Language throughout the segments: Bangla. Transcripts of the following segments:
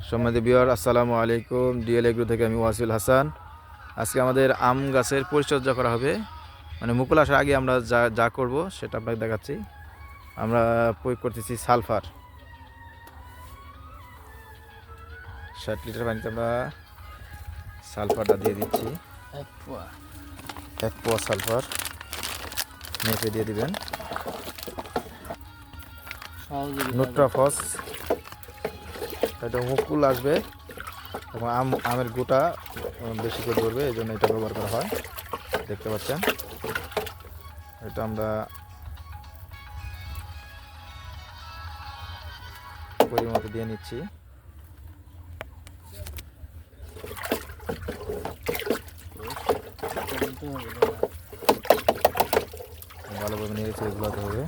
সম্মানিত ভিউয়ার, আসসালামু আলাইকুম। ডিএল এগ্রো থেকে আমি ওয়াসিল হাসান। আজকে আমাদের আম গাছের পরিচর্যা করা হবে, মানে মুকুল আসার আগে আমরা যা যা করবো সেটা আপনাকে দেখাচ্ছি। আমরা প্রয়োগ করতেছি সালফার। 60 লিটার পানিতে আমরা সালফারটা দিয়ে দিচ্ছি। এক পোয়া সালফার মেপে দিয়ে দিবেন। নোট্রাফস, এটা মুকুল আসবে এবং আমের গোটা বেশি করে ধরবে, এই জন্য এটা ব্যবহার করা হয়। দেখতে পাচ্ছেন, এটা আমরা পরিমতো দিয়ে নিচ্ছি। ভালোভাবে নিয়েছে, এগুলোতে হবে।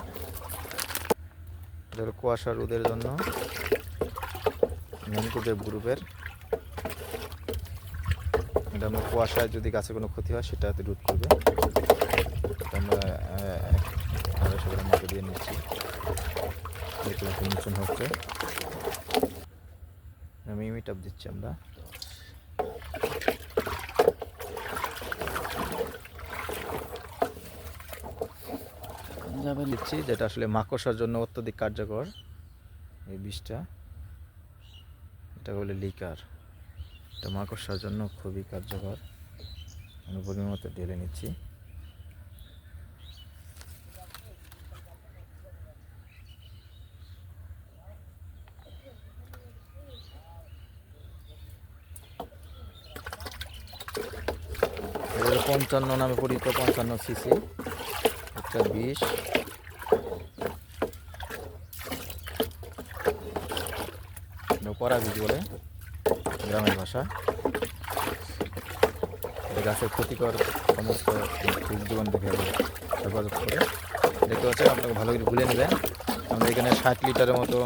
এটা কুয়াশা রোদের জন্য ম্যানগ্রোভ গ্রুপের। এটা আমরা কুয়াশায় যদি গাছে কোনো ক্ষতি হয় সেটাতে রোধ করবে। আমরা 250 গ্রাম মতো দিয়ে নিচ্ছি। মিশ্রণ হচ্ছে, মিমিটাপ দিচ্ছি আমরা। দিচ্ছি যেটা আসলে মাকড়সার জন্য অত্যধিক কার্যকর। এই বিষটা, এটা বলে লিকার। এটা মাকড়সার জন্য খুবই কার্যকর। আমি পরিমাণ মতো ঢেলে নিচ্ছি। এটা 55 নামে পরিচিত, 55 সিসি। একটা বিষ, পরা বীজ বলে গ্রামের ভাষা। গাছের ক্ষতিকর সমস্ত জীবন দেখে হেফাজত করে। দেখতে পাচ্ছেন, আপনাকে ভালো করে গুলে নেবেন। আমরা এখানে 60 লিটারের মতো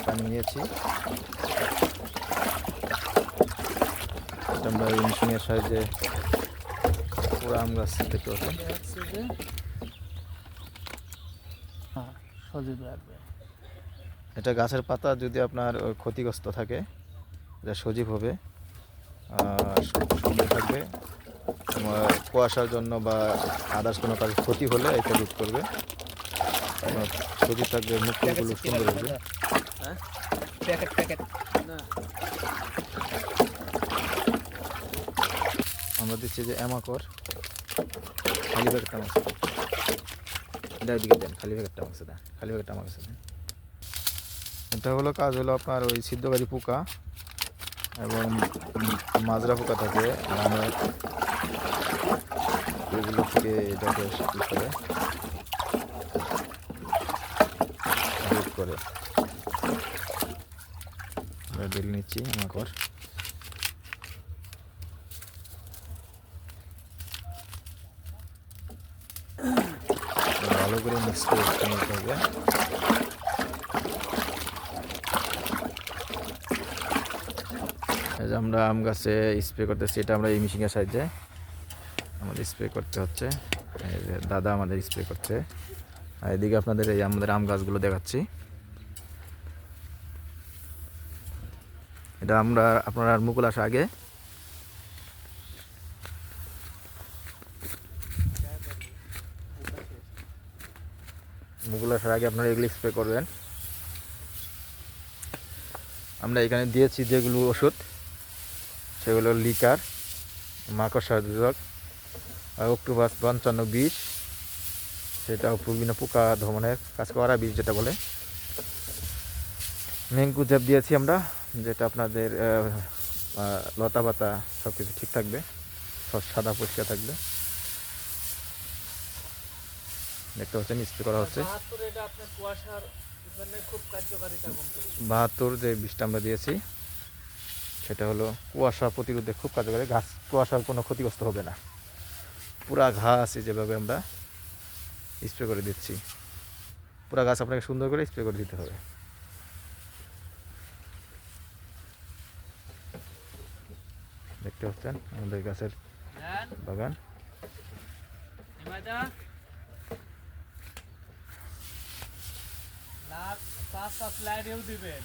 পানি নিয়েছি। আমরা এই মেশিনের সাহায্যে পুরো আম গাছ দেখতে পাচ্ছেন। এটা গাছের পাতা যদি আপনার ক্ষতিগ্রস্ত থাকে, এটা সজীব হবে, সুন্দর থাকবে। কুয়াশার জন্য বা আদার্স কোনো কাজে ক্ষতি হলে এটা রোধ করবে। সজীব থাকবে, মুখগুলো সুন্দর হবে। আমরা দিচ্ছি যে অ্যামাকর, খালি প্যাকেটটা আমার সাথে দিকে দেন, খালি প্যাকেটটা আমার সাথে দেন, খালি প্যাকেটটা আমার কাছে দেন। এটা হলো কাজ হলো আপনার ওই ছিদ্রকারী পোকা এবং মাজরা পোকা থাকে ধানের, এগুলো থেকে এটাকে করে রোধ করে। আমরা ঢেলে নিচ্ছি অ্যামাকর। ভালো করে মিক্স করে নিতে হবে। এই যে আমরা আম গাছে স্প্রে করতেছি, এটা আমরা এই মেশিনের সাহায্যে আমাদের স্প্রে করতে হচ্ছে। এই যে দাদা আমাদের স্প্রে করছে, আর এদিকে আপনাদের এই আমাদের আম গাছগুলো দেখাচ্ছি। এটা আমরা আপনার মুকুল আসার আগে আপনারা এগুলো স্প্রে করবেন। আমরা এখানে দিয়েছি যেগুলো ওষুধ, সেগুলো লিকার, মাকড়সা দুধক, অক্টোপাস 55 সেটা বিভিন্ন পোকা দমনের কাজ করা বিষ যেটা বলে। ম্যানগ্রোভ দিয়েছি আমরা, যেটা আপনাদের লতা পাতা সব কিছু ঠিক থাকবে, সব সাদা পরিষ্কার থাকবে। দেখতে পাচ্ছেন স্প্রে করা হচ্ছে। 72 যে বিষটা আমরা দিয়েছি সেটা হলো কুয়াশা প্রতিরোধে খুব কার্যকরী। গাছ কুয়াশার কোনো ক্ষতিগ্রস্ত হবে না। পুরা ঘাস যেভাবে আমরা স্প্রে করে দিচ্ছি, পুরা গাছ আপনাকে সুন্দর করে স্প্রে করে দিতে হবে। দেখতে পাচ্ছেন আমাদের গাছের বাগান। লাস্ট 5 স্লাইডেও দিবেন।